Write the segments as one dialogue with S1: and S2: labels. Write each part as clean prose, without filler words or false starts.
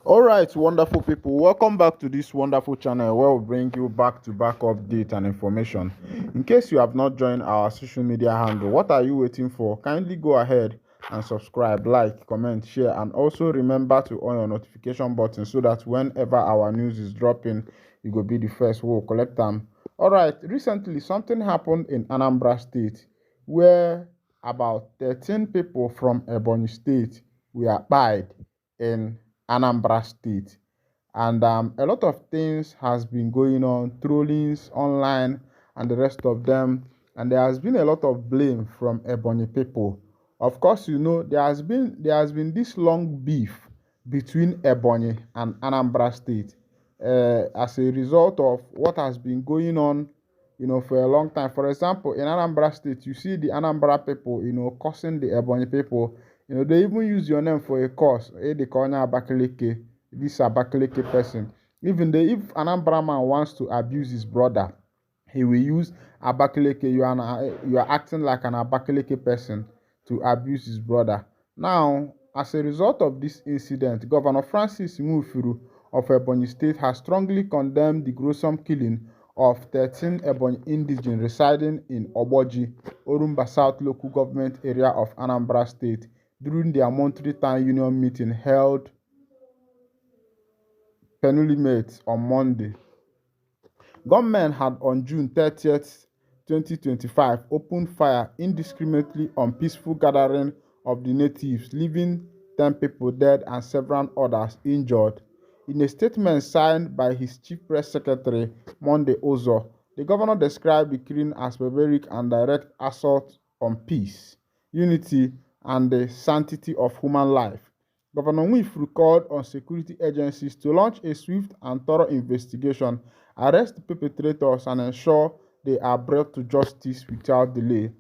S1: All right, wonderful people, welcome back to this wonderful channel where we bring you back-to-back update and information. In case you have not joined our social media handle, what are you waiting for? Kindly go ahead and subscribe, like, comment, share, and also remember to on your notification button so that whenever our news is dropping, you will be the first who will collect them. All right, recently something happened in Anambra State where about 13 people from Ebonyi State were pied in Anambra State. And a lot of things has been going on, trollings online and the rest of them. And there has been a lot of blame from Ebonyi people. Of course, there has been this long beef between Ebonyi and Anambra State as a result of what has been going on, for a long time. For example, in Anambra State, you see the Anambra people, cursing the Ebonyi people. They even use your name for a curse. They call you Abakaleke, this Abakaleke person. Even if Anambra man wants to abuse his brother, he will use Abakaleke. You are acting like an Abakaleke person to abuse his brother. Now, as a result of this incident, Governor Francis Nwufuru of Ebonyi State has strongly condemned the gruesome killing of 13 Ebonyi indigenes residing in Oboji, Orumba South local government area of Anambra State during their monthly town union meeting held penultimate on Monday. Gunmen had on June 30th, 2025, opened fire indiscriminately on peaceful gathering of the natives, leaving 10 people dead and several others injured. In a statement signed by his chief press secretary, Monday Ozo, the governor described the killing as barbaric and direct assault on peace, unity, and the sanctity of human life. Governor Nwifuru called on security agencies to launch a swift and thorough investigation, arrest the perpetrators, and ensure they are brought to justice without delay.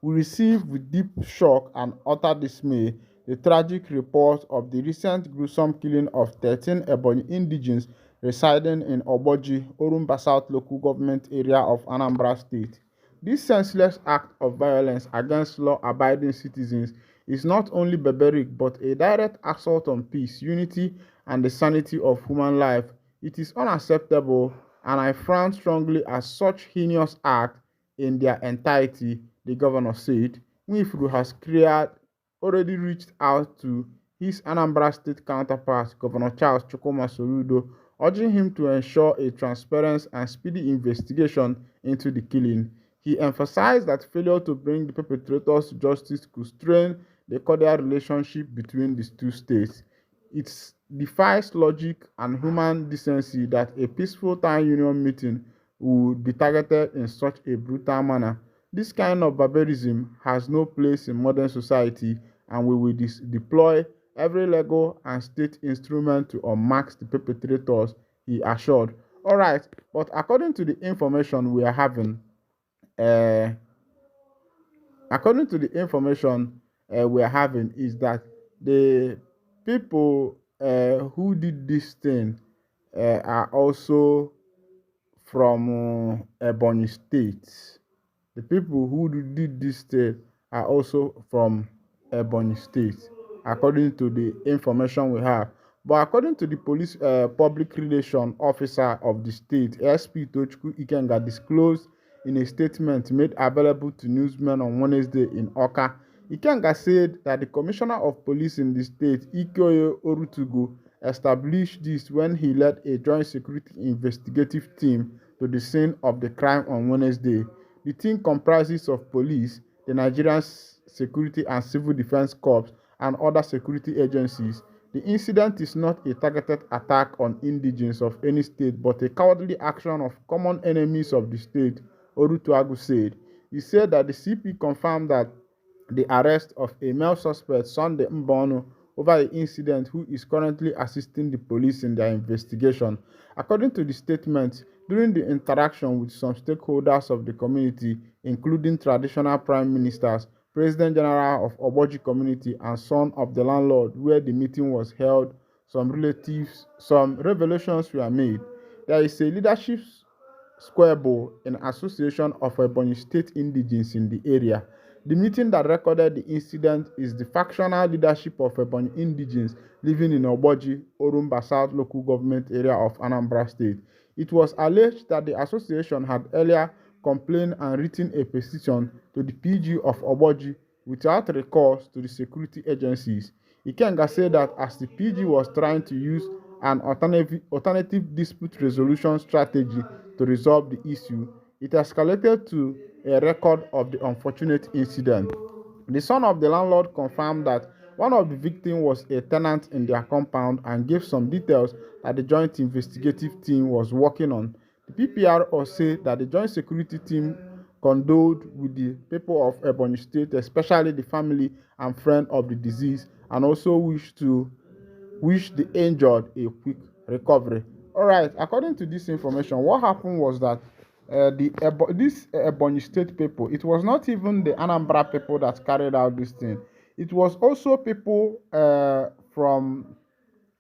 S1: We received with deep shock and utter dismay the tragic report of the recent gruesome killing of 13 Ebonyi indigenes residing in Oboji, Orumba South local government area of Anambra State. This senseless act of violence against law-abiding citizens is not only barbaric but a direct assault on peace, unity, and the sanity of human life. It is unacceptable, and I frown strongly at such heinous act in their entirety, the governor said. Nwifuru has already reached out to his Anambra State counterpart, Governor Charles Chukwuma Soludo, urging him to ensure a transparent and speedy investigation into the killing. He emphasized that failure to bring the perpetrators to justice could strain the cordial relationship between the two states. It defies logic and human decency that a peaceful town union meeting would be targeted in such a brutal manner. This kind of barbarism has no place in modern society, and we will deploy every legal and state instrument to unmask the perpetrators, he assured. All right, but according to the information we are having, uh, is that the people who did this thing are also from Ebonyi State. The people who did this thing are also from Ebonyi State, according to the information we have. But according to the police public relation officer of the state, SP Tochukwu Ikenga disclosed in a statement made available to newsmen on Wednesday in Oka. Ikenga said that the commissioner of police in the state, Ikoyo Orutugu, established this when he led a joint security investigative team to the scene of the crime on Wednesday. The team comprises of police, the Nigerian Security and Civil Defense Corps, and other security agencies. The incident is not a targeted attack on indigenes of any state, but a cowardly action of common enemies of the state, Orutuagu said. He said that the CP confirmed that the arrest of a male suspect, Sunday Mbono, over the incident, who is currently assisting the police in their investigation. According to the statement, during the interaction with some stakeholders of the community, including traditional prime ministers, President General of Oboji community, and son of the landlord, where the meeting was held, some revelations were made. There is a leadership squabble in association of Ebonyi State indigenes in the area. The meeting that recorded the incident is the factional leadership of Ebonyi indigenes living in Oboji, Orumba South local government area of Anambra State. It was alleged that the association had earlier complained and written a petition to the PG of Oboji without recourse to the security agencies. Ikenga said that as the PG was trying to use an alternative dispute resolution strategy to resolve the issue, it escalated to a record of the unfortunate incident. The son of the landlord confirmed that one of the victims was a tenant in their compound and gave some details that the joint investigative team was working on. The PPRO said that the joint security team condoled with the people of Ebonyi State, especially the family and friend of the deceased, and also wish the injured a quick recovery. All right, according to this information, what happened was that this Ebonyi State people, it was not even the Anambra people that carried out this thing. It was also people from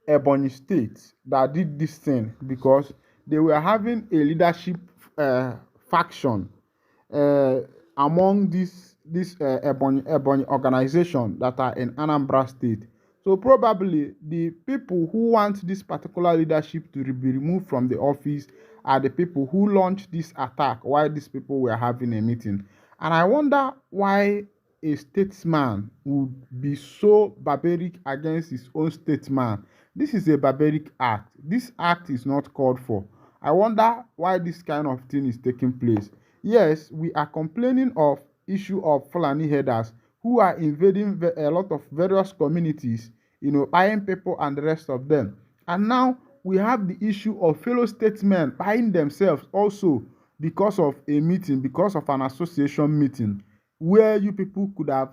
S1: Ebonyi State that did this thing because they were having a leadership faction uh, among this Ebonyi organization that are in Anambra State. So probably the people who want this particular leadership to be removed from the office are the people who launched this attack while these people were having a meeting. And I wonder why a statesman would be so barbaric against his own statesman. This is a barbaric act. This act is not called for. I wonder why this kind of thing is taking place. Yes, we are complaining of issue of Fulani herders who are invading a lot of various communities, buying people and the rest of them. And now we have the issue of fellow statesmen buying themselves also because of a meeting, because of an association meeting, where you people could have,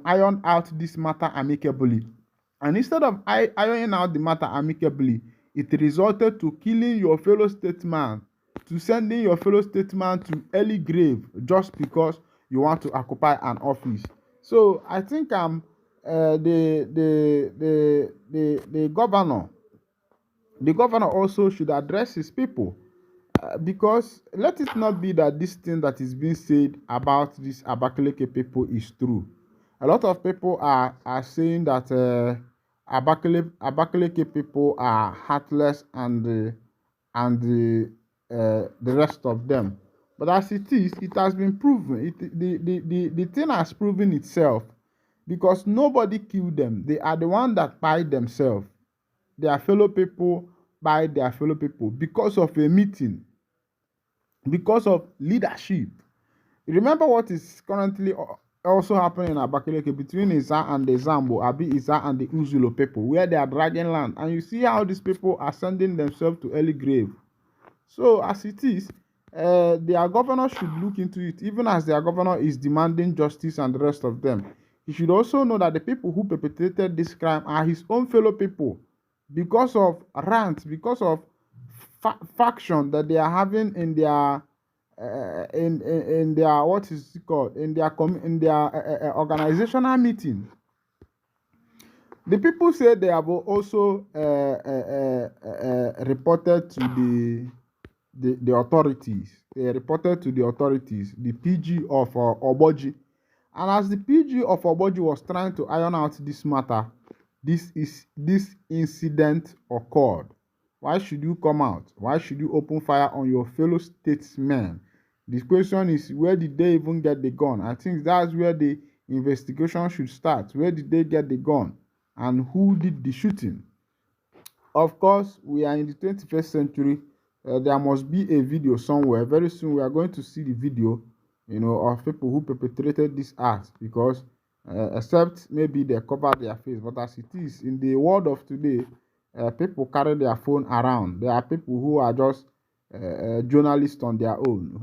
S1: ironed out this matter amicably. And instead of ironing out the matter amicably, it resulted to killing your fellow statesman, to sending your fellow statesman to early grave just because you want to occupy an office. So I think the governor also should address his people, because let it not be that this thing that is being said about this Abakaliki people is true. A lot of people are saying that Abakaliki people are heartless and the rest of them. But as it is, it has been proven. The thing has proven itself because nobody killed them. They are the one that buy themselves. Their fellow people buy their fellow people because of a meeting, because of leadership. Remember what is currently also happening in Abakaliki between Iza and the Zambo, Abi Iza and the Uzulo people, where they are dragging land. And you see how these people are sending themselves to early grave. So as it is, their governor should look into it, even as their governor is demanding justice and the rest of them. He should also know that the people who perpetrated this crime are his own fellow people because of rants, because of faction that they are having in their in their what is it called in their organizational meeting. The people say they have also reported to the authorities. They reported to the authorities, the PG of Oboji. And as the PG of Oboji was trying to iron out this matter, this incident occurred. Why should you come out? Why should you open fire on your fellow statesmen? The question is, where did they even get the gun? I think that's where the investigation should start. Where did they get the gun? And who did the shooting? Of course, we are in the 21st century. There must be a video somewhere. Very soon, we are going to see the video, of people who perpetrated this act, because except maybe they cover their face. But as it is, in the world of today, people carry their phone around. There are people who are just journalists on their own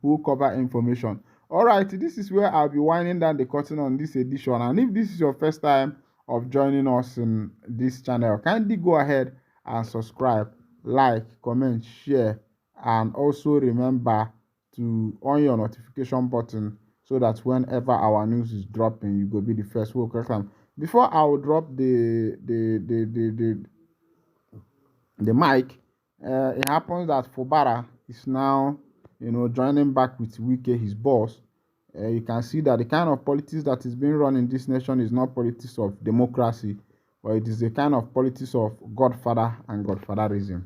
S1: who cover information. All right, this is where I'll be winding down the curtain on this edition. And if this is your first time of joining us in this channel, kindly go ahead and subscribe, like, comment, share, and also remember to on your notification button so that whenever our news is dropping, you go be the first one. Before I will drop the mic, it happens that Fubara is now, joining back with Wike, his boss. you can see that the kind of politics that is being run in this nation is not politics of democracy, but it is a kind of politics of godfather and godfatherism.